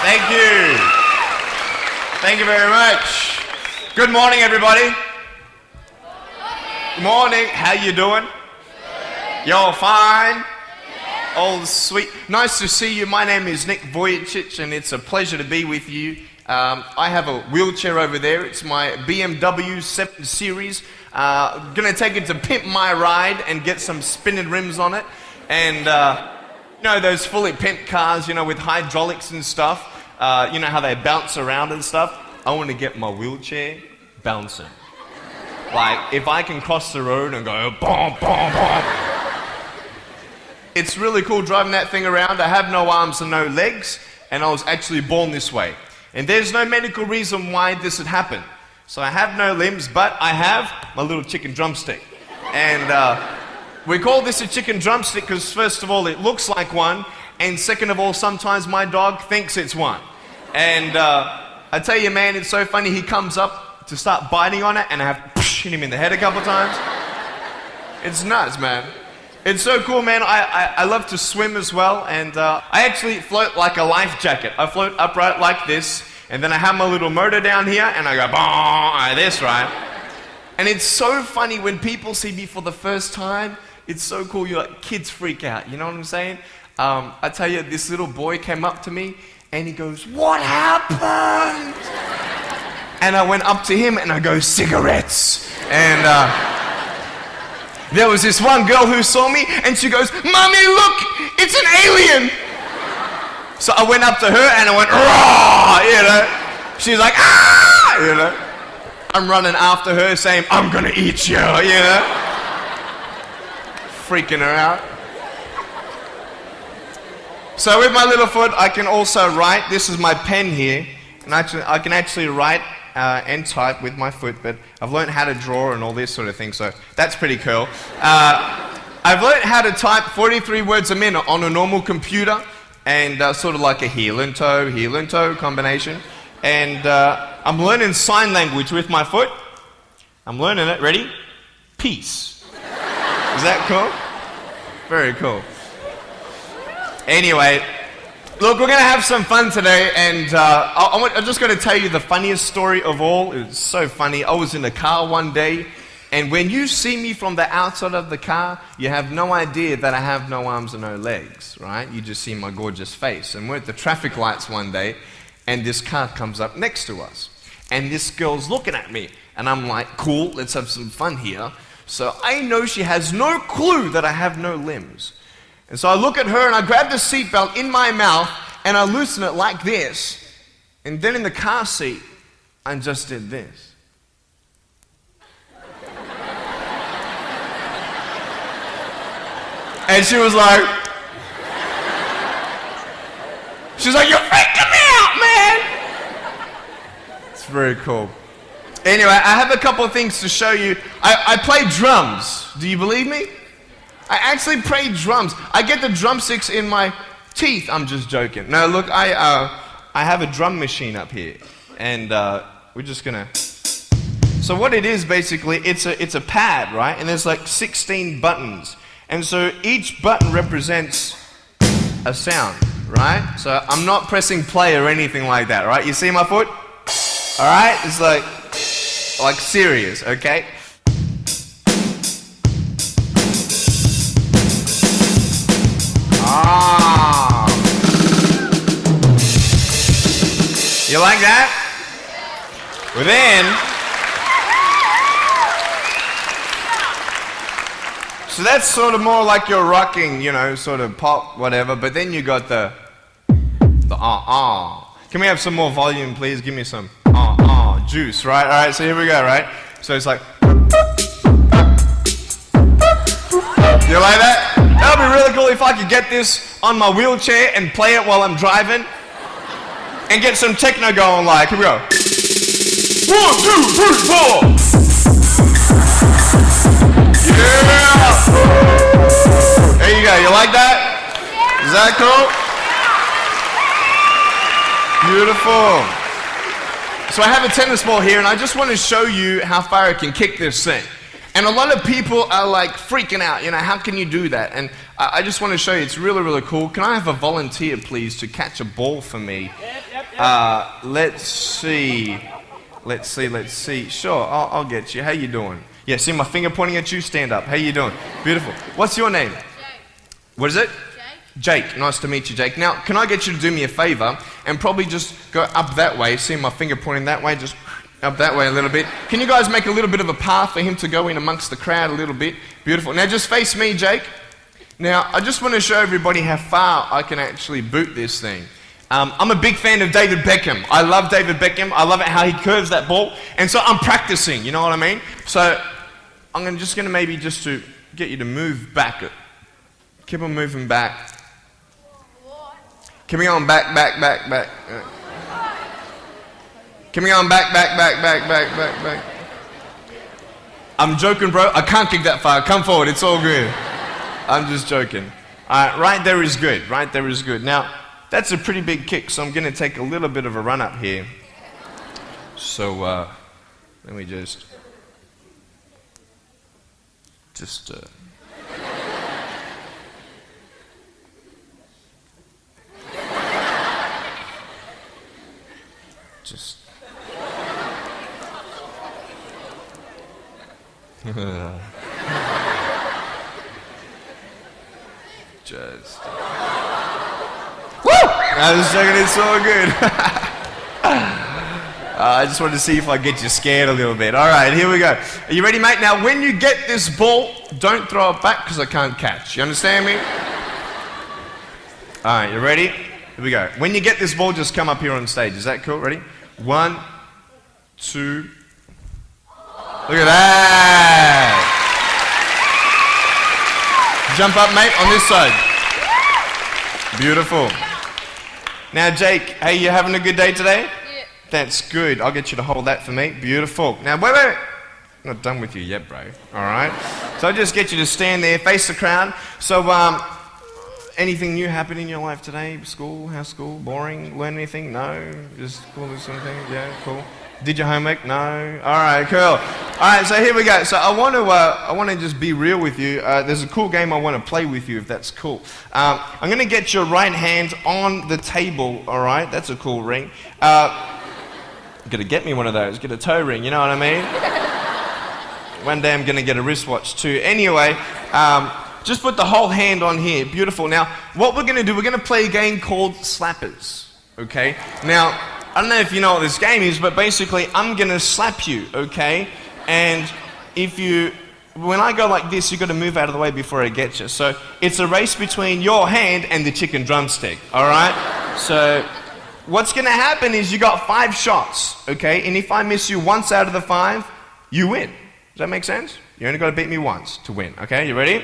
Thank you. Thank you very much. Good morning, everybody. Good morning. How you doing? Y'all fine? Oh, sweet. Nice to see you. My name is Nick Vujicic, and it's a pleasure to be with you. I have a wheelchair over there. It's my BMW 7 Series. Gonna take it to pimp my ride and get some spinning rims on it. And, you know, those fully pimped cars, you know, with hydraulics and stuff. You know how they bounce around and stuff? I want to get my wheelchair bouncing. Like, if I can cross the road and go, boom, boom, boom. It's really cool driving that thing around. I have no arms and no legs, and I was actually born this way. And there's no medical reason why this would happen. So I have no limbs, but I have my little chicken drumstick. And we call this a chicken drumstick because first of all, it looks like one, and second of all, sometimes my dog thinks it's one. And I tell you, man, it's so funny. He comes up to start biting on it, and I have to hit him in the head a couple times. It's nuts, man. It's so cool, man. I love to swim as well, and I actually float like a life jacket. I float upright like this, and then I have my little motor down here, and I go, boom, like this, right? And it's so funny when people see me for the first time. It's so cool. You're like, kids freak out. You know what I'm saying? I tell you, this little boy came up to me, and he goes, "What happened?" And I went up to him, and I go, "Cigarettes." And there was this one girl who saw me, and she goes, "Mommy, look, it's an alien." So I went up to her, and I went, "Raw," you know. She's like, "Ah," you know. I'm running after her, saying, "I'm gonna eat you," you know. Freaking her out. So with my little foot, I can also write. This is my pen here, and I can actually write and type with my foot, but I've learned how to draw and all this sort of thing, so that's pretty cool. I've learned how to type 43 words a minute on a normal computer, and sort of like a heel and toe combination. And I'm learning sign language with my foot. I'm learning it. Ready? Peace. Is that cool? Very cool. Anyway, look, we're going to have some fun today, and I'm just going to tell you the funniest story of all. It was so funny. I was in a car one day, and when you see me from the outside of the car, you have no idea that I have no arms and no legs, right? You just see my gorgeous face. And we're at the traffic lights one day, and this car comes up next to us. And this girl's looking at me, and I'm like, cool, let's have some fun here. So I know she has no clue that I have no limbs. And so I look at her, and I grab the seatbelt in my mouth, and I loosen it like this. And then in the car seat, I just did this. And she was like, "You're freaking me out, man." It's very cool. Anyway, I have a couple of things to show you. I play drums. Do you believe me? I actually play drums. I get the drumsticks in my teeth. I'm just joking. No, look, I have a drum machine up here, and we're just gonna. So what it is basically, it's a pad, right? And there's like 16 buttons, and so each button represents a sound, right? So I'm not pressing play or anything like that, right? You see my foot? All right, it's like serious, okay? Ah. You like that? Well then, so that's sort of more like your rocking, you know, sort of pop, whatever, but then you got the Can we have some more volume, please? Give me some juice, right? All right, so here we go, right? So it's like, you like that? That would be really cool if I could get this on my wheelchair and play it while I'm driving and get some techno going, like, here we go. 1, 2, 3, 4. Yeah! There you go, you like that? Is that cool? Beautiful. So I have a tennis ball here, and I just want to show you how far I can kick this thing. And a lot of people are like freaking out, you know, how can you do that? And I just want to show you, it's really, really cool. Can I have a volunteer, please, to catch a ball for me? Let's see. Let's see. Sure, I'll get you. How you doing? Yeah, see my finger pointing at you? Stand up. How you doing? Beautiful. What's your name? Jake. What is it? Jake. Jake. Nice to meet you, Jake. Now, can I get you to do me a favor and probably just go up that way? See my finger pointing that way? Just up that way a little bit. Can you guys make a little bit of a path for him to go in amongst the crowd a little bit? Beautiful. Now, just face me, Jake. Now, I just want to show everybody how far I can actually boot this thing. I'm a big fan of David Beckham. I love David Beckham. I love it how he curves that ball. And so I'm practicing, you know what I mean? So I'm just going to maybe just to get you to move back. Keep on moving back. Keep on back. Keep on back. I'm joking, bro. I can't kick that far. Come forward. It's all good. I'm just joking. Right there is good. Right there is good. Now, that's a pretty big kick, so I'm going to take a little bit of a run up here. So, let me just I was joking, it's all good. I just wanted to see if I get you scared a little bit. All right, here we go. Are you ready, mate? Now, when you get this ball, don't throw it back because I can't catch. You understand me? All right, you ready? Here we go. When you get this ball, just come up here on stage. Is that cool? Ready? 1, 2. Look at that. Jump up, mate, on this side. Beautiful. Now, Jake, hey, you having a good day today? Yeah. That's good. I'll get you to hold that for me. Beautiful. Now, wait. I'm not done with you yet, bro. All right? So I'll just get you to stand there, face the crowd. So, anything new happened in your life today? School? How's school? Boring? Learn anything? No? Just cool or something? Yeah, cool. Did your homework? No? All right, cool. All right, so here we go. So I want to just be real with you. There's a cool game I want to play with you, if that's cool. I'm going to get your right hand on the table, all right? That's a cool ring. Got to get me one of those. Get a toe ring, you know what I mean? One day I'm going to get a wristwatch too. Anyway, just put the whole hand on here. Beautiful. Now, what we're going to do, we're going to play a game called Slappers, okay? Now, I don't know if you know what this game is, but basically I'm gonna slap you, okay? And when I go like this, you gotta move out of the way before I get you. So it's a race between your hand and the chicken drumstick, all right? So what's gonna happen is you got 5 shots, okay? And if I miss you once out of the 5, you win. Does that make sense? You only gotta beat me once to win, okay? You ready?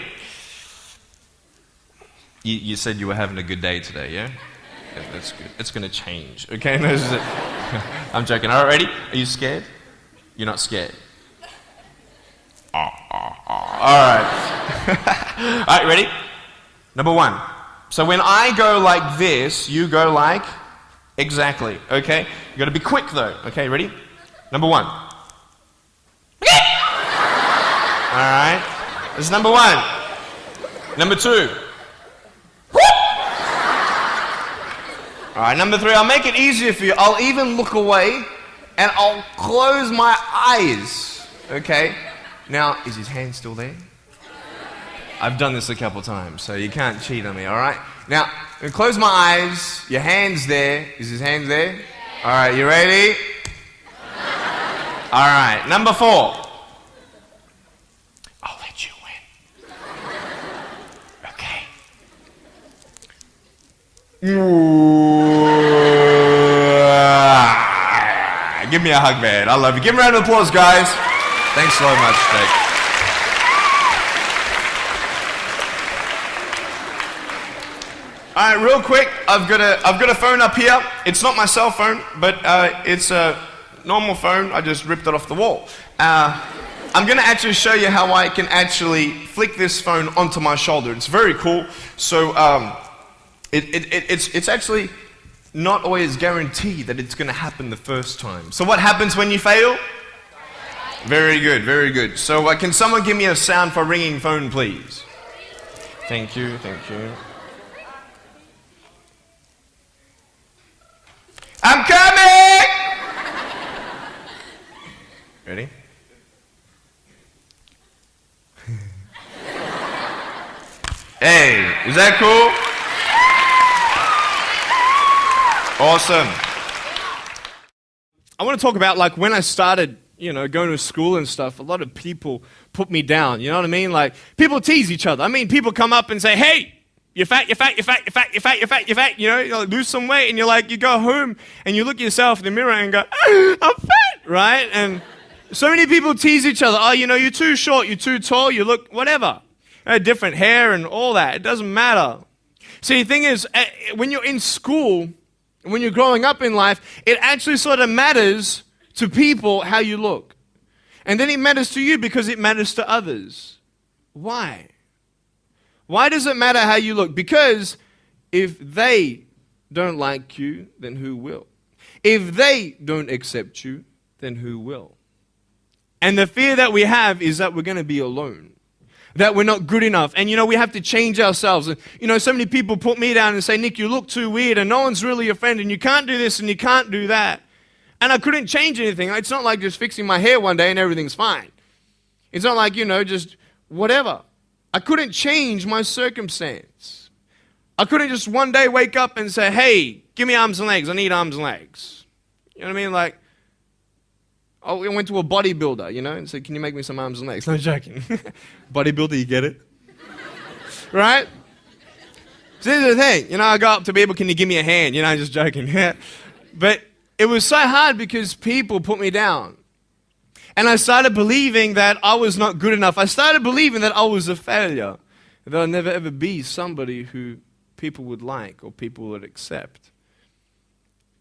You said you were having a good day today, yeah? That's good. It's going to change. Okay? I'm joking. All right, ready? Are you scared? You're not scared? All right. All right, ready? Number 1. So when I go like this, you go like exactly. Okay? You got to be quick though. Okay, ready? Number 1. All right. This is number 1. Number 2. All right, number 3, I'll make it easier for you. I'll even look away and I'll close my eyes. Okay? Now, is his hand still there? I've done this a couple times, so you can't cheat on me, all right? Now, I'm gonna close my eyes. Your hand's there. Is his hand there? All right, you ready? All right, number 4. I'll let you win. Okay. Give me a hug, man. I love you. Give him a round of applause, guys. Thanks so much, Jake. All right, real quick. I've got a phone up here. It's not my cell phone, but it's a normal phone. I just ripped it off the wall. I'm going to actually show you how I can actually flick this phone onto my shoulder. It's very cool. So it's actually not always guaranteed that it's going to happen the first time. So what happens when you fail? Very good, very good. So can someone give me a sound for ringing phone, please? Thank you, thank you. I'm coming! that cool? Awesome. I want to talk about like when I started, going to school and stuff, a lot of people put me down, you know what I mean? Like people tease each other. I mean, people come up and say, hey, you're fat, you're fat, you're fat, you're fat, you're fat, you're fat, you're fat, you like, lose some weight, and you go home and you look at yourself in the mirror and go, I'm fat, right? And so many people tease each other. Oh, you're too short, you're too tall, you look whatever. Different hair and all that. It doesn't matter. See, the thing is, when you're in school, when you're growing up in life, it actually sort of matters to people how you look. And then it matters to you because it matters to others. Why? Why does it matter how you look? Because if they don't like you, then who will? If they don't accept you, then who will? And the fear that we have is that we're going to be alone, that we're not good enough. And, we have to change ourselves. And, so many people put me down and say, Nick, you look too weird and no one's really your friend and you can't do this and you can't do that. And I couldn't change anything. It's not like just fixing my hair one day and everything's fine. It's not like, just whatever. I couldn't change my circumstance. I couldn't just one day wake up and say, hey, give me arms and legs. I need arms and legs. You know what I mean? Like, I went to a bodybuilder, and said, can you make me some arms and legs? No joking. Bodybuilder, you get it? Right? So this is the thing. I go up to people, can you give me a hand? I'm just joking. But it was so hard because people put me down. And I started believing that I was not good enough. I started believing that I was a failure, that I'd never ever be somebody who people would like or people would accept.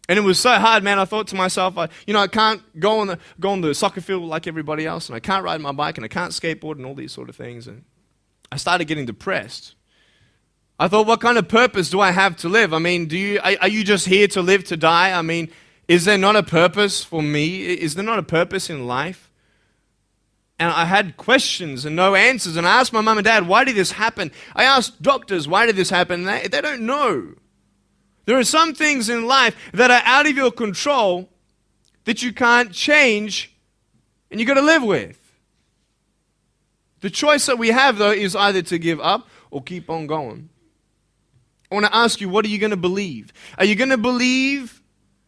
And it was so hard, man. I thought to myself, I can't go on the soccer field like everybody else, and I can't ride my bike, and I can't skateboard, and all these sort of things. And I started getting depressed. I thought, what kind of purpose do I have to live? I mean, are you just here to live to die? I mean, is there not a purpose for me? Is there not a purpose in life? And I had questions and no answers. And I asked my mum and dad, why did this happen? I asked doctors, why did this happen? And they don't know. There are some things in life that are out of your control that you can't change and you got to live with. The choice that we have, though, is either to give up or keep on going. I want to ask you, what are you going to believe? Are you going to believe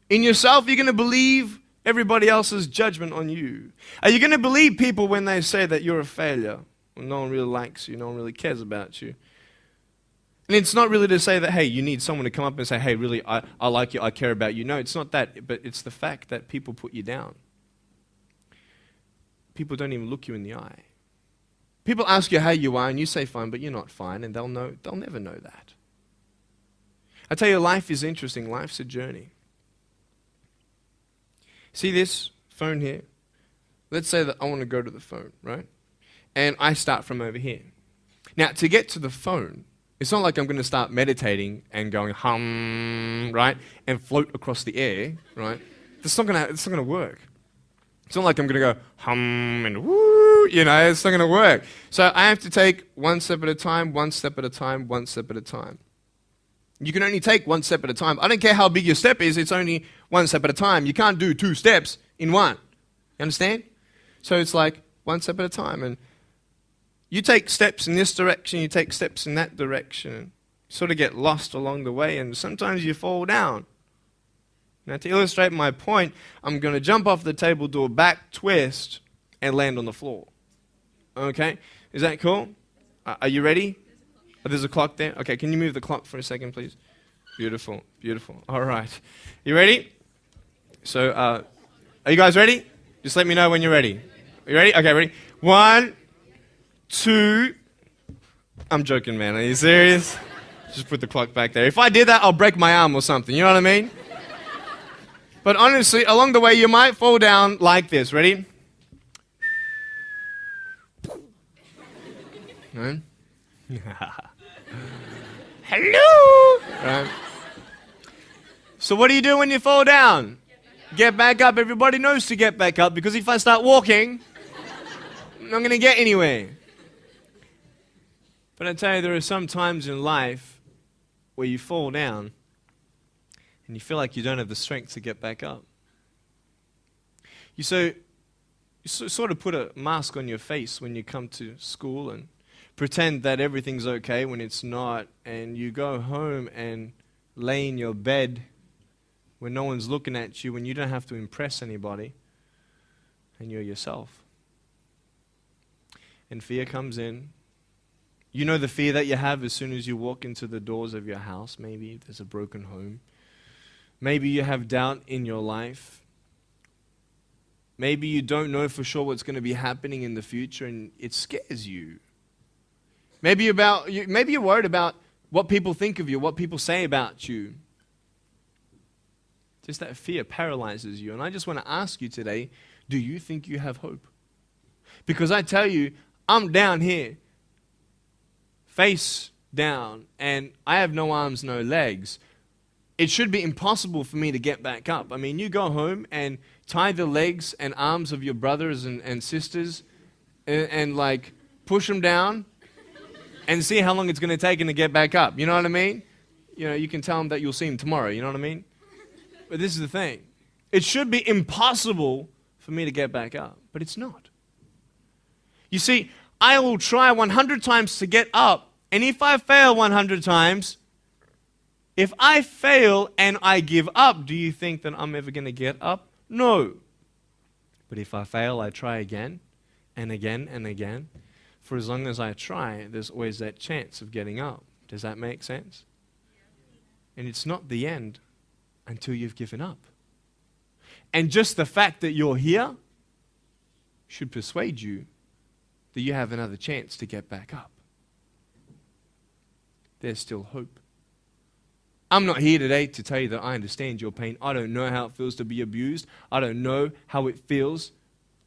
in yourself? Are you going to believe everybody else's judgment on you? Are you going to believe people when they say that you're a failure? When no one really likes you, no one really cares about you. And it's not really to say that, hey, you need someone to come up and say, hey, really, I like you, I care about you. No, it's not that, but it's the fact that people put you down. People don't even look you in the eye. People ask you how you are, and you say fine, but you're not fine, and they'll never know that. I tell you, life is interesting. Life's a journey. See this phone here? Let's say that I want to go to the phone, right? And I start from over here. Now, to get to the phone, it's not like I'm going to start meditating and going hum, right? And float across the air, right? It's not going to work. It's not like I'm going to go hum and woo, it's not going to work. So I have to take one step at a time, one step at a time, one step at a time. You can only take one step at a time. I don't care how big your step is, it's only one step at a time. You can't do 2 steps in one. You understand? So it's like one step at a time. And you take steps in this direction, you take steps in that direction. You sort of get lost along the way, and sometimes you fall down. Now, to illustrate my point, I'm going to jump off the table, do a back twist, and land on the floor. Okay? Is that cool? Are you ready? Oh, there's a clock there? Okay, can you move the clock for a second, please? Beautiful, beautiful. All right. You ready? So, are you guys ready? Just let me know when you're ready. Are you ready? Okay, ready? 1, 2. I'm joking, man. Are you serious? Just put the clock back there. If I did that, I'll break my arm or something. You know what I mean? But honestly, along the way, you might fall down like this. Ready? Right? Hello! Right. So what do you do when you fall down? Get back up. Everybody knows to get back up, because if I start walking, I'm not going to get anywhere. But I tell you, there are some times in life where you fall down and you feel like you don't have the strength to get back up. You sort of put a mask on your face when you come to school, and pretend that everything's okay when it's not, and you go home and lay in your bed when no one's looking at you, when you don't have to impress anybody, and you're yourself. And fear comes in. You know the fear that you have as soon as you walk into the doors of your house. Maybe there's a broken home. Maybe you have doubt in your life. Maybe you don't know for sure what's going to be happening in the future, and it scares you. Maybe you're worried about what people think of you, what people say about you. Just that fear paralyzes you. And I just want to ask you today, do you think you have hope? Because I tell you, I'm down here, face down, and I have no arms, no legs. It should be impossible for me to get back up. I mean, you go home and tie the legs and arms of your brothers and sisters and like push them down and see how long it's going to take them to get back up. You know what I mean? You know, you can tell them that you'll see them tomorrow. You know what I mean? But this is the thing. It should be impossible for me to get back up, but it's not. You see, I will try 100 times to get up, and if I fail 100 times, if I fail and I give up, do you think that I'm ever going to get up? No. But if I fail, I try again and again and again. For as long as I try, there's always that chance of getting up. Does that make sense? And it's not the end until you've given up. And just the fact that you're here should persuade you that you have another chance to get back up. There's still hope. I'm not here today to tell you that I understand your pain. I don't know how it feels to be abused. I don't know how it feels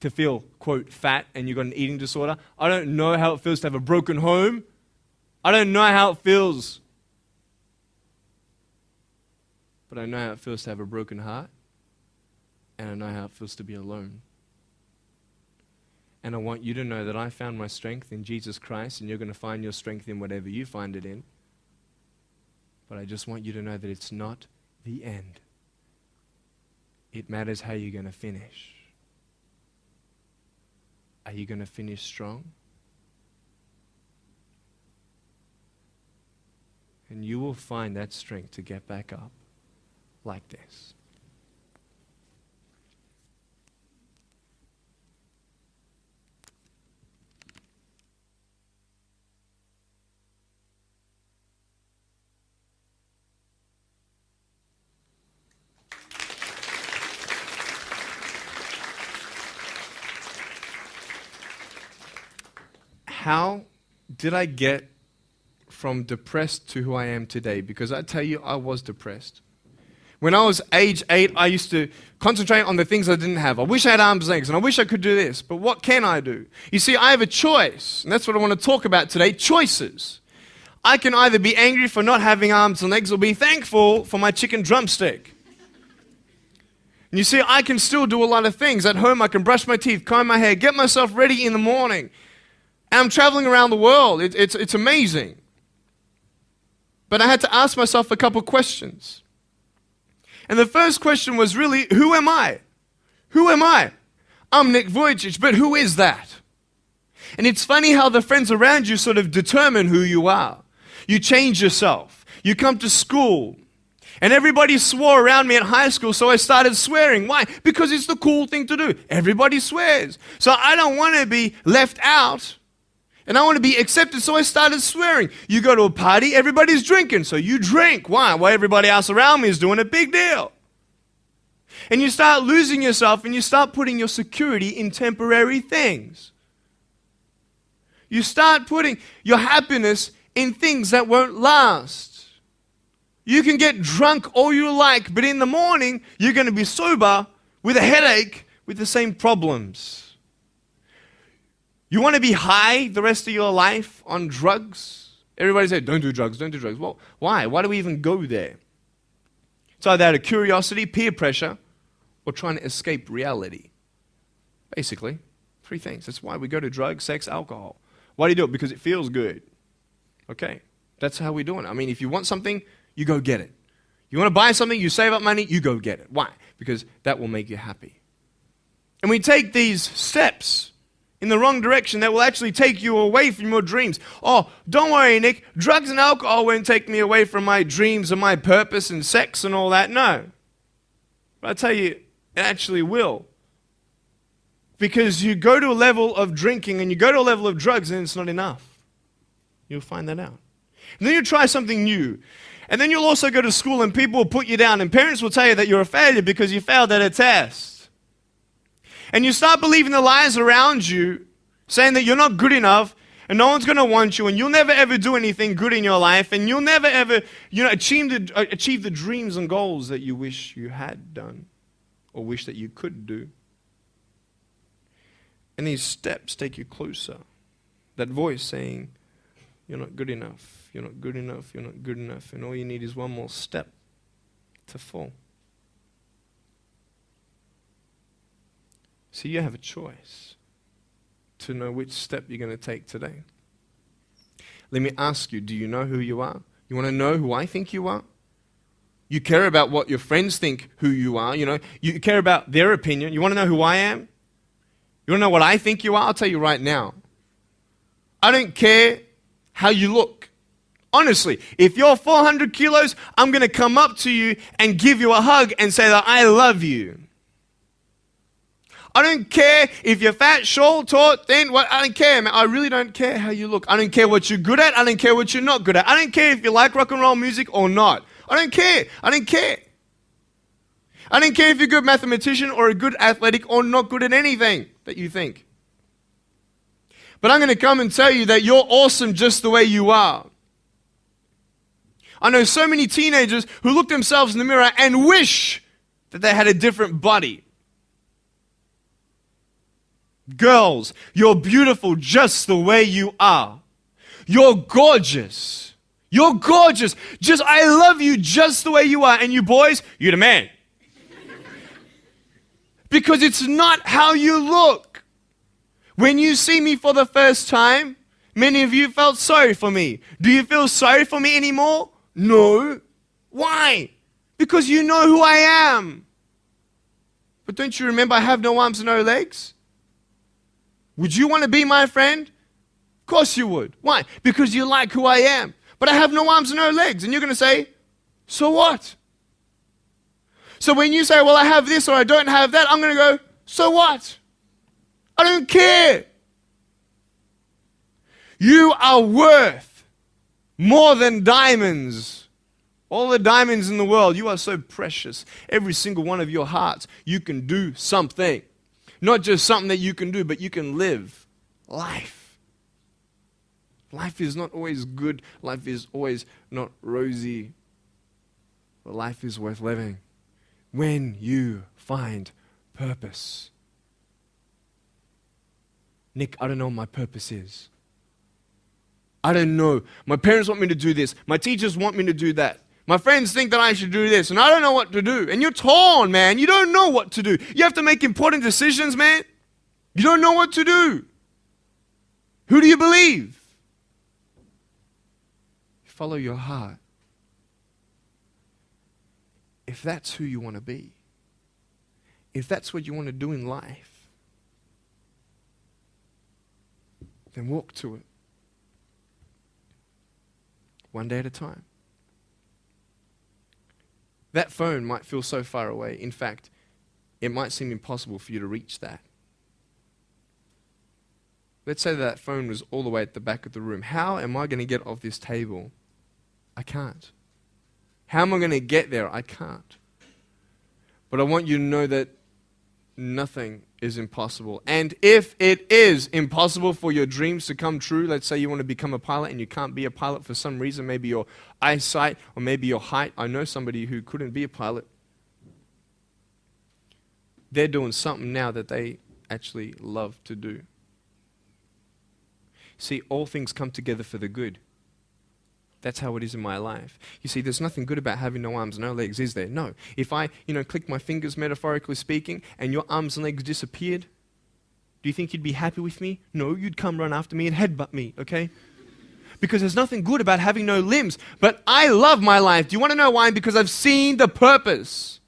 to feel, quote, fat and you've got an eating disorder. I don't know how it feels to have a broken home. I don't know how it feels. But I know how it feels to have a broken heart. And I know how it feels to be alone. And I want you to know that I found my strength in Jesus Christ, and you're going to find your strength in whatever you find it in. But I just want you to know that it's not the end. It matters how you're going to finish. Are you going to finish strong? And you will find that strength to get back up like this. How did I get from depressed to who I am today? Because I tell you, I was depressed. When I was age 8, I used to concentrate on the things I didn't have. I wish I had arms and legs, and I wish I could do this, but what can I do? You see, I have a choice, and that's what I want to talk about today, choices. I can either be angry for not having arms and legs or be thankful for my chicken drumstick. And you see, I can still do a lot of things. At home, I can brush my teeth, comb my hair, get myself ready in the morning. And I'm traveling around the world. It's amazing. But I had to ask myself a couple questions. And the first question was really, who am I? Who am I? I'm Nick Vujicic, but who is that? And it's funny how the friends around you sort of determine who you are. You change yourself. You come to school. And everybody swore around me at high school, so I started swearing. Why? Because it's the cool thing to do. Everybody swears. So I don't want to be left out. And I want to be accepted, so I started swearing. You go to a party, everybody's drinking, so you drink. Why? Well, everybody else around me is doing a big deal. And you start losing yourself, and you start putting your security in temporary things. You start putting your happiness in things that won't last. You can get drunk all you like, but in the morning, you're going to be sober with a headache with the same problems. You want to be high the rest of your life on drugs? Everybody said, don't do drugs, don't do drugs. Well, why? Why do we even go there? It's either out of curiosity, peer pressure, or trying to escape reality. Basically, 3 things. That's why we go to drugs, sex, alcohol. Why do you do it? Because it feels good. Okay, that's how we're doing it. I mean, if you want something, you go get it. You want to buy something, you save up money, you go get it. Why? Because that will make you happy. And we take these steps in the wrong direction that will actually take you away from your dreams. Oh, don't worry, Nick. Drugs and alcohol won't take me away from my dreams and my purpose and sex and all that. No. But I tell you, it actually will. Because you go to a level of drinking and you go to a level of drugs and it's not enough. You'll find that out. And then you try something new. And then you'll also go to school and people will put you down and parents will tell you that you're a failure because you failed at a test. And you start believing the lies around you saying that you're not good enough and no one's going to want you and you'll never ever do anything good in your life and you'll never ever achieve the dreams and goals that you wish you had done or wish that you could do. And these steps take you closer. That voice saying, you're not good enough, you're not good enough, you're not good enough. And all you need is one more step to fall. So you have a choice to know which step you're going to take today. Let me ask you, do you know who you are? You want to know who I think you are? You care about what your friends think who you are. You care about their opinion. You want to know who I am? You want to know what I think you are? I'll tell you right now. I don't care how you look. Honestly, if you're 400 kilos, I'm going to come up to you and give you a hug and say that I love you. I don't care if you're fat, short, tall, thin. I don't care, man. I really don't care how you look. I don't care what you're good at. I don't care what you're not good at. I don't care if you like rock and roll music or not. I don't care. I don't care. I don't care if you're a good mathematician or a good athletic or not good at anything that you think. But I'm going to come and tell you that you're awesome just the way you are. I know so many teenagers who look themselves in the mirror and wish that they had a different body. Girls, you're beautiful just the way you are. You're gorgeous. You're gorgeous. I love you just the way you are. And you boys, you're the man. Because it's not how you look. When you see me for the first time, many of you felt sorry for me. Do you feel sorry for me anymore? No. Why? Because you know who I am. But don't you remember I have no arms and no legs? Would you want to be my friend? Of course you would. Why? Because you like who I am. But I have no arms and no legs. And you're going to say, so what? So when you say, well, I have this or I don't have that, I'm going to go, so what? I don't care. You are worth more than diamonds. All the diamonds in the world, you are so precious. Every single one of your hearts, you can do something. Not just something that you can do, but you can live life. Life is not always good. Life is always not rosy. But life is worth living when you find purpose. Nick, I don't know what my purpose is. I don't know. My parents want me to do this. My teachers want me to do that. My friends think that I should do this, and I don't know what to do. And you're torn, man. You don't know what to do. You have to make important decisions, man. You don't know what to do. Who do you believe? Follow your heart. If that's who you want to be, if that's what you want to do in life, then walk to it. One day at a time. That phone might feel so far away. In fact, it might seem impossible for you to reach that. Let's say that phone was all the way at the back of the room. How am I going to get off this table? I can't. How am I going to get there? I can't. But I want you to know that nothing is impossible. And if it is impossible for your dreams to come true, let's say you want to become a pilot and you can't be a pilot for some reason, maybe your eyesight or maybe your height. I know somebody who couldn't be a pilot. They're doing something now that they actually love to do. See, all things come together for the good. That's how it is in my life. You see, there's nothing good about having no arms, no legs, is there? No. If I, click my fingers, metaphorically speaking, and your arms and legs disappeared, do you think you'd be happy with me? No, you'd come run after me and headbutt me, okay? Because there's nothing good about having no limbs. But I love my life. Do you want to know why? Because I've seen the purpose.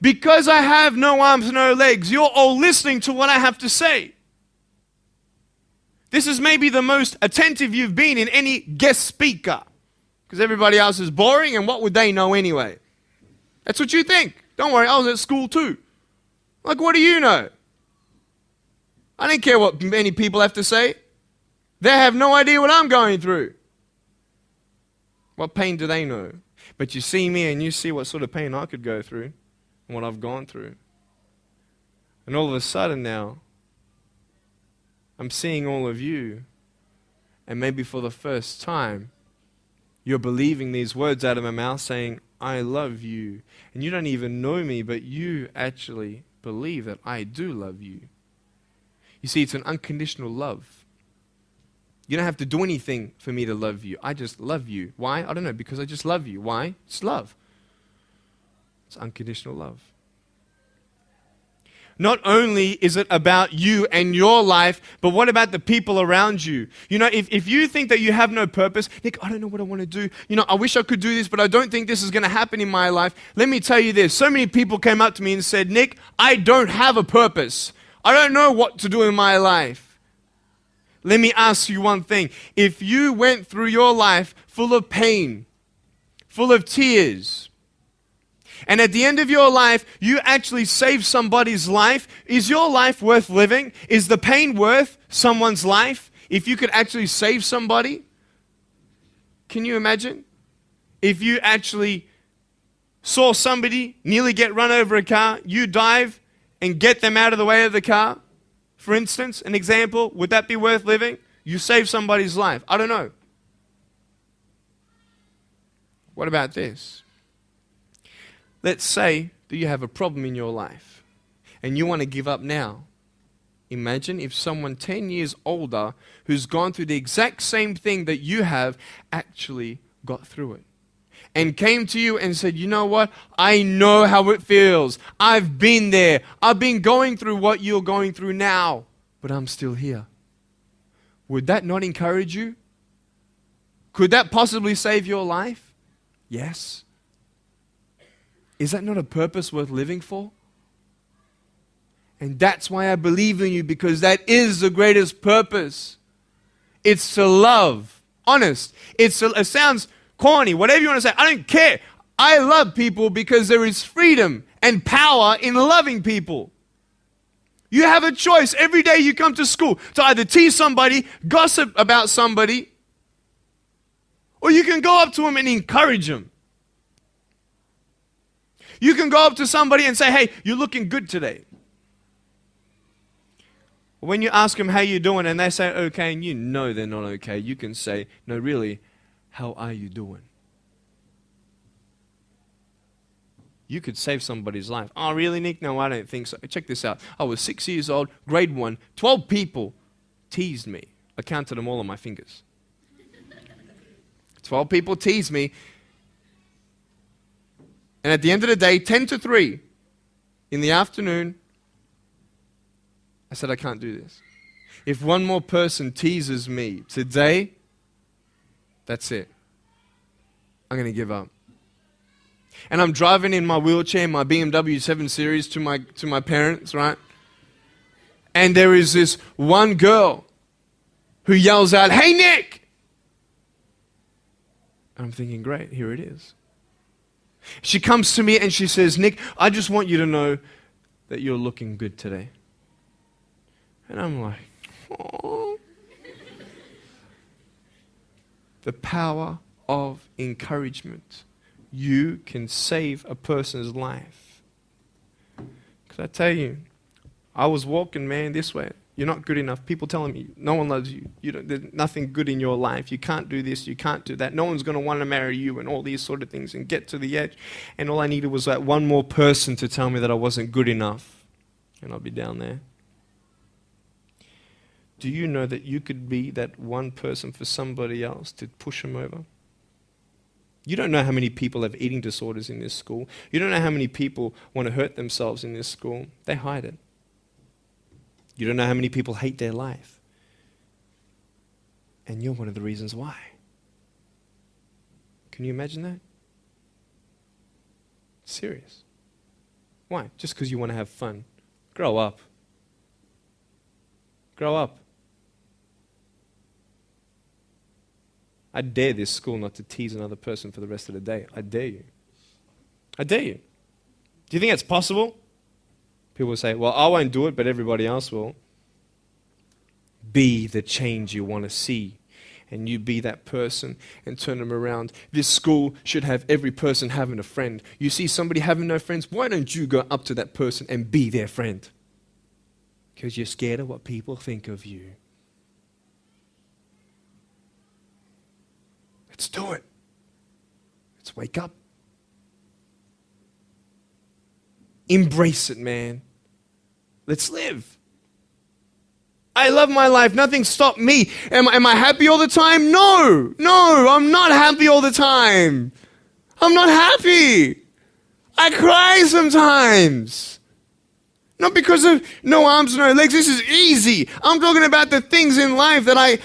Because I have no arms, no legs, you're all listening to what I have to say. This is maybe the most attentive you've been in any guest speaker. Because everybody else is boring, and what would they know anyway? That's what you think. Don't worry, I was at school too. Like, what do you know? I don't care what many people have to say. They have no idea what I'm going through. What pain do they know? But you see me and you see what sort of pain I could go through and what I've gone through. And all of a sudden now, I'm seeing all of you, and maybe for the first time, you're believing these words out of my mouth saying, I love you. And you don't even know me, but you actually believe that I do love you. You see, it's an unconditional love. You don't have to do anything for me to love you. I just love you. Why? I don't know, because I just love you. Why? It's love. It's unconditional love. Not only is it about you and your life, but what about the people around you? You know, if you think that you have no purpose, Nick, I don't know what I want to do. You know, I wish I could do this, but I don't think this is going to happen in my life. Let me tell you this. So many people came up to me and said, Nick, I don't have a purpose. I don't know what to do in my life. Let me ask you one thing. If you went through your life full of pain, full of tears, and at the end of your life, you actually saved somebody's life, is your life worth living? Is the pain worth someone's life? If you could actually save somebody? Can you imagine? If you actually saw somebody nearly get run over a car, you dive and get them out of the way of the car, for instance, an example, would that be worth living? You save somebody's life. I don't know. What about this? Let's say that you have a problem in your life and you want to give up now. Imagine if someone 10 years older who's gone through the exact same thing that you have actually got through it and came to you and said, you know what? I know how it feels. I've been there. I've been going through what you're going through now, but I'm still here. Would that not encourage you? Could that possibly save your life? Yes. Is that not a purpose worth living for? And that's why I believe in you, because that is the greatest purpose. It's to love. Honest. It sounds corny, whatever you want to say. I don't care. I love people because there is freedom and power in loving people. You have a choice every day you come to school to either tease somebody, gossip about somebody, or you can go up to them and encourage them. You can go up to somebody and say, hey, you're looking good today. When you ask them how you're doing and they say okay and you know they're not okay, you can say, no, really, how are you doing? You could save somebody's life. Oh, really, Nick? No, I don't think so. Check this out. I was 6 years old, grade 1, 12 people teased me. I counted them all on my fingers. 12 people teased me. And at the end of the day, 10 to 3 in the afternoon, I said, I can't do this. If one more person teases me today, that's it. I'm going to give up. And I'm driving in my wheelchair, my BMW 7 Series to my parents, right? And there is this one girl who yells out, hey, Nick! And I'm thinking, great, here it is. She comes to me and she says, Nick, I just want you to know that you're looking good today. And I'm like, oh. The power of encouragement. You can save a person's life. Because I tell you, I was walking, man, this way. You're not good enough. People telling me, no one loves you. There's nothing good in your life. You can't do this. You can't do that. No one's going to want to marry you and all these sort of things and get to the edge. And all I needed was that one more person to tell me that I wasn't good enough. And I'll be down there. Do you know that you could be that one person for somebody else to push them over? You don't know how many people have eating disorders in this school. You don't know how many people want to hurt themselves in this school. They hide it. You don't know how many people hate their life. And you're one of the reasons why. Can you imagine that? Serious. Why? Just because you want to have fun. Grow up. Grow up. I dare this school not to tease another person for the rest of the day. I dare you. I dare you. Do you think it's possible? People will say, well, I won't do it, but everybody else will. Be the change you want to see. And you be that person and turn them around. This school should have every person having a friend. You see somebody having no friends, why don't you go up to that person and be their friend? Because you're scared of what people think of you. Let's do it. Let's wake up. Embrace it, man. Let's live. I love my life. Nothing stopped me. Am I happy all the time? No, I'm not happy all the time. I'm not happy. I cry sometimes. Not because of no arms, no legs. This is easy. I'm talking about the things in life that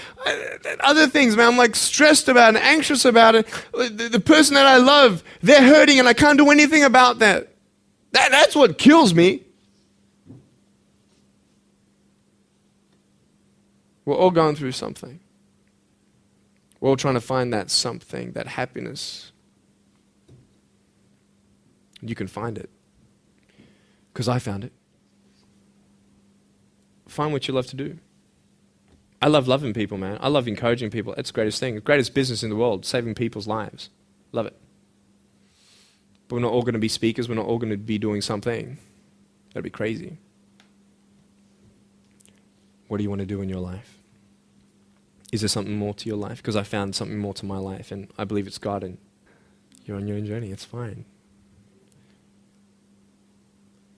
other things, man, I'm like stressed about and anxious about it. The person that I love, they're hurting and I can't do anything about that. That's what kills me. We're all going through something. We're all trying to find that something, that happiness. You can find it. Because I found it. Find what you love to do. I love loving people, man. I love encouraging people. It's the greatest thing. The greatest business in the world, saving people's lives. Love it. But we're not all going to be speakers. We're not all going to be doing something. That'd be crazy. What do you want to do in your life? Is there something more to your life? Because I found something more to my life, and I believe it's God, and you're on your own journey. It's fine.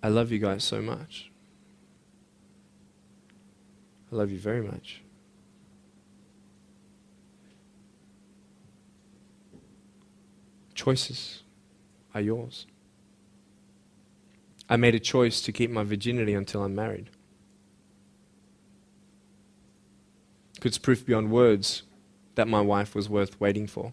I love you guys so much. I love you very much. Choices are yours. I made a choice to keep my virginity until I'm married. It's proof beyond words that my wife was worth waiting for.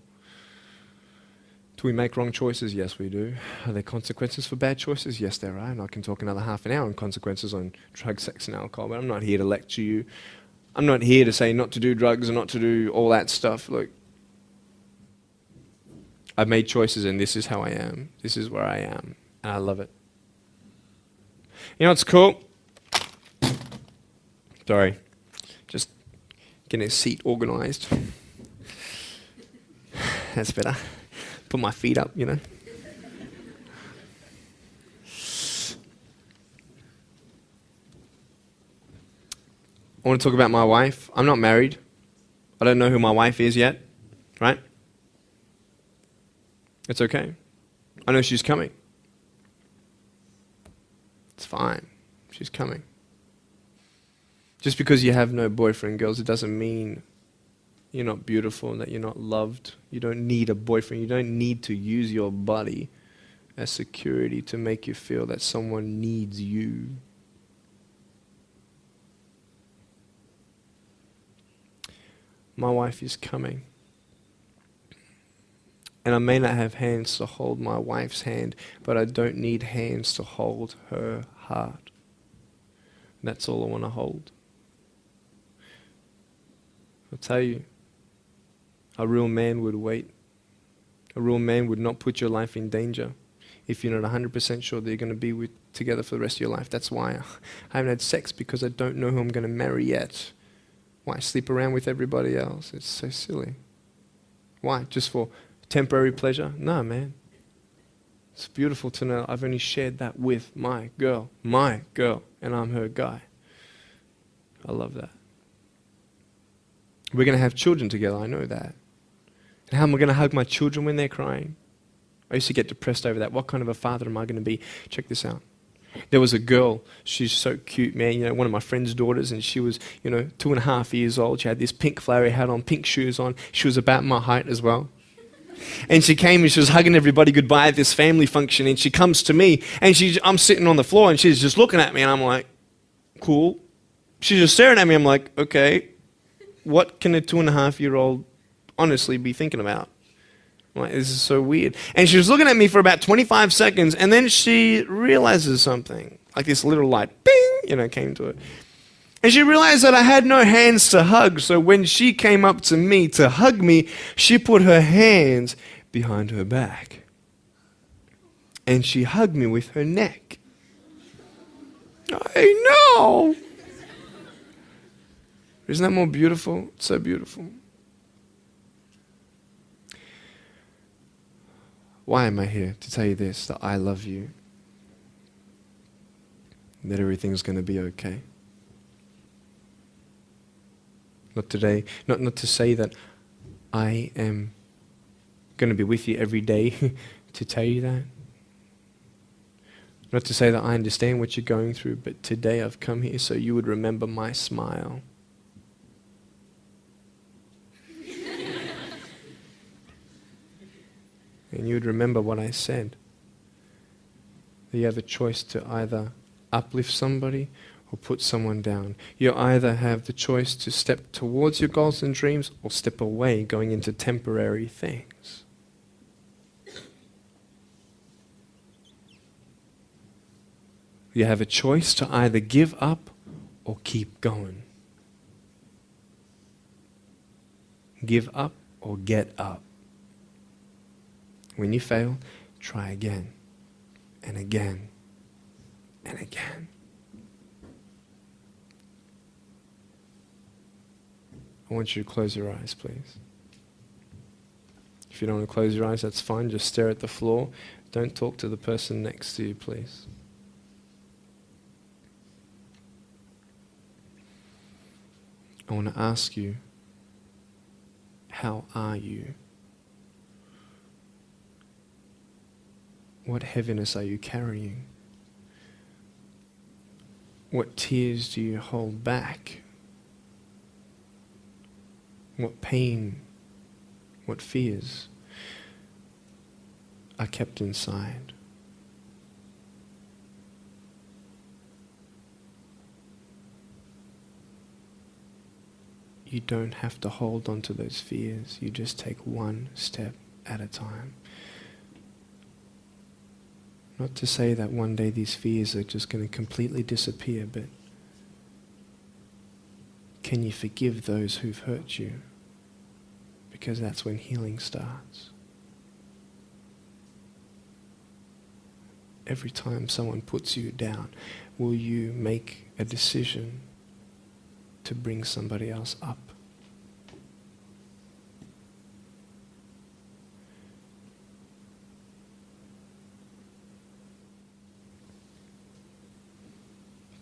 Do we make wrong choices? Yes, we do. Are there consequences for bad choices? Yes, there are. And I can talk another half an hour on consequences on drugs, sex, and alcohol, but I'm not here to lecture you. I'm not here to say not to do drugs and not to do all that stuff. Look, I've made choices and this is how I am. This is where I am. And I love it. You know what's cool? Sorry. Just getting a seat organized. That's better. Put my feet up, you know. I want to talk about my wife. I'm not married. I don't know who my wife is yet, right? It's okay. I know she's coming. It's fine. She's coming. Just because you have no boyfriend, girls, it doesn't mean you're not beautiful and that you're not loved. You don't need a boyfriend. You don't need to use your body as security to make you feel that someone needs you. My wife is coming. And I may not have hands to hold my wife's hand, but I don't need hands to hold her heart. That's all I want to hold. I'll tell you, a real man would wait. A real man would not put your life in danger if you're not 100% sure that you're going to be together for the rest of your life. That's why I haven't had sex, because I don't know who I'm going to marry yet. Why sleep around with everybody else? It's so silly. Why? Just for temporary pleasure? No, man. It's beautiful to know I've only shared that with my girl, and I'm her guy. I love that. We're going to have children together, I know that. And how am I going to hug my children when they're crying? I used to get depressed over that. What kind of a father am I going to be? Check this out. There was a girl, she's so cute, man, you know, one of my friend's daughters, and she was, 2.5 years old. She had this pink flowery hat on, pink shoes on. She was about my height as well. And she came and she was hugging everybody goodbye at this family function, and she comes to me, and I'm sitting on the floor, and she's just looking at me, and I'm like, cool. She's just staring at me, I'm like, okay, what can a 2.5-year-old honestly be thinking about? I'm like, this is so weird. And she was looking at me for about 25 seconds, and then she realizes something. Like this little light, bing, came to it. And she realized that I had no hands to hug, so when she came up to me to hug me, she put her hands behind her back. And she hugged me with her neck. I know! Isn't that more beautiful? It's so beautiful. Why am I here? To tell you this, that I love you. That everything's going to be okay. Not today, not to say that I am going to be with you every day to tell you that. Not to say that I understand what you're going through, but today I've come here so you would remember my smile. And you would remember what I said. That you have a choice to either uplift somebody or put someone down. You either have the choice to step towards your goals and dreams or step away, going into temporary things. You have a choice to either give up or keep going. Give up or get up. When you fail, try again and again and again. I want you to close your eyes, please. If you don't want to close your eyes, that's fine. Just stare at the floor. Don't talk to the person next to you, please. I want to ask you, how are you? What heaviness are you carrying? What tears do you hold back? What pain, what fears are kept inside? You don't have to hold on to those fears. You just take one step at a time. Not to say that one day these fears are just going to completely disappear, but can you forgive those who've hurt you? Because that's when healing starts. Every time someone puts you down, will you make a decision to bring somebody else up?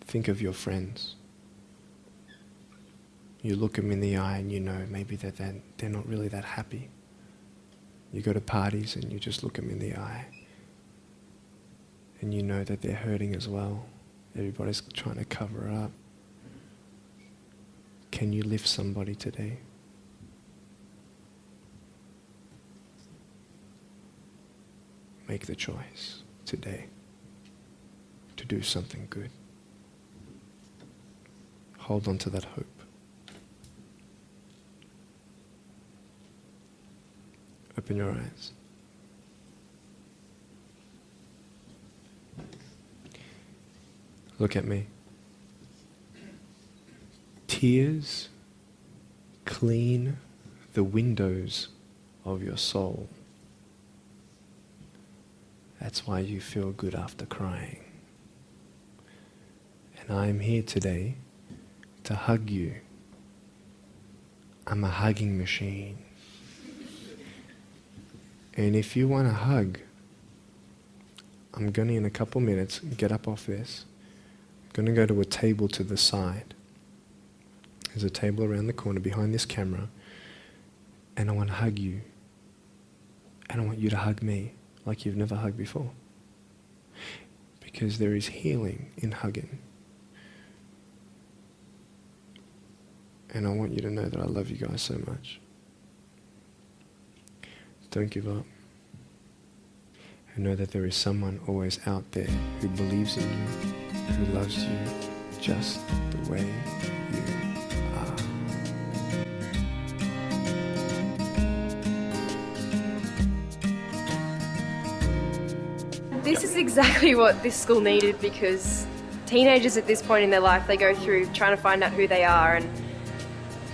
Think of your friends. You look them in the eye and you know maybe that they're not really that happy. You go to parties and you just look them in the eye and you know that they're hurting as well. Everybody's trying to cover up. Can you lift somebody today? Make the choice today to do something good. Hold on to that hope. Open your eyes. Look at me. Tears clean the windows of your soul. That's why you feel good after crying. And I'm here today to hug you. I'm a hugging machine. And if you want a hug, I'm going to, in a couple minutes, get up off this. I'm going to go to a table to the side. There's a table around the corner behind this camera. And I want to hug you. And I want you to hug me like you've never hugged before. Because there is healing in hugging. And I want you to know that I love you guys so much. Don't give up. And know that there is someone always out there who believes in you, who loves you just the way you are. This is exactly what this school needed, because teenagers at this point in their life, they go through trying to find out who they are, and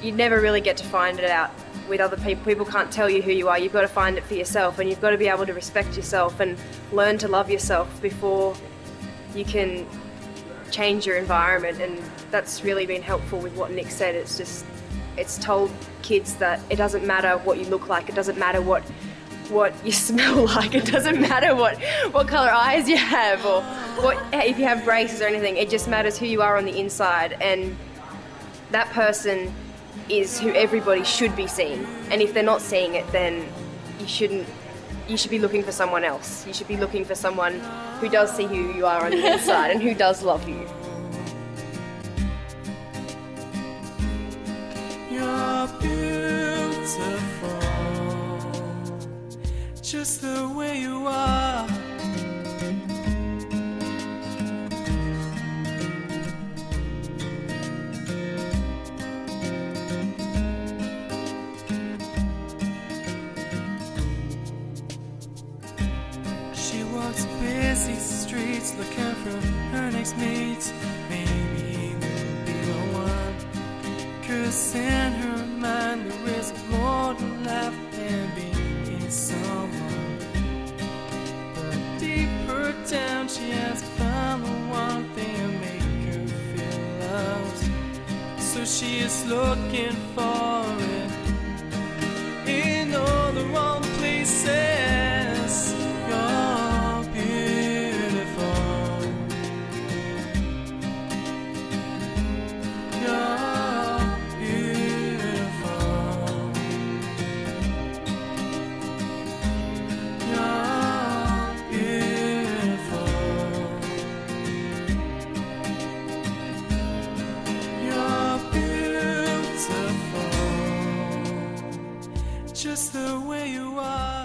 you never really get to find it out with other people. People can't tell you who you are. You've got to find it for yourself, and you've got to be able to respect yourself and learn to love yourself before you can change your environment. And that's really been helpful with what Nick said. It's told kids that it doesn't matter what you look like, it doesn't matter what you smell like, it doesn't matter what colour eyes you have, or if you have braces or anything. It just matters who you are on the inside, and that person is who everybody should be seeing. And if they're not seeing it, then you should be looking for someone else. You should be looking for someone who does see who you are on the inside and who does love you. You're beautiful, just the way you are. She walks busy streets looking for her next mate. Maybe he will be the one. 'Cause in her mind there is more to life than being someone. But deeper down she has found the one thing to make her feel loved. So she is looking for it in all the wrong places. You're beautiful. You're beautiful. You're beautiful. You're beautiful, just the way you are.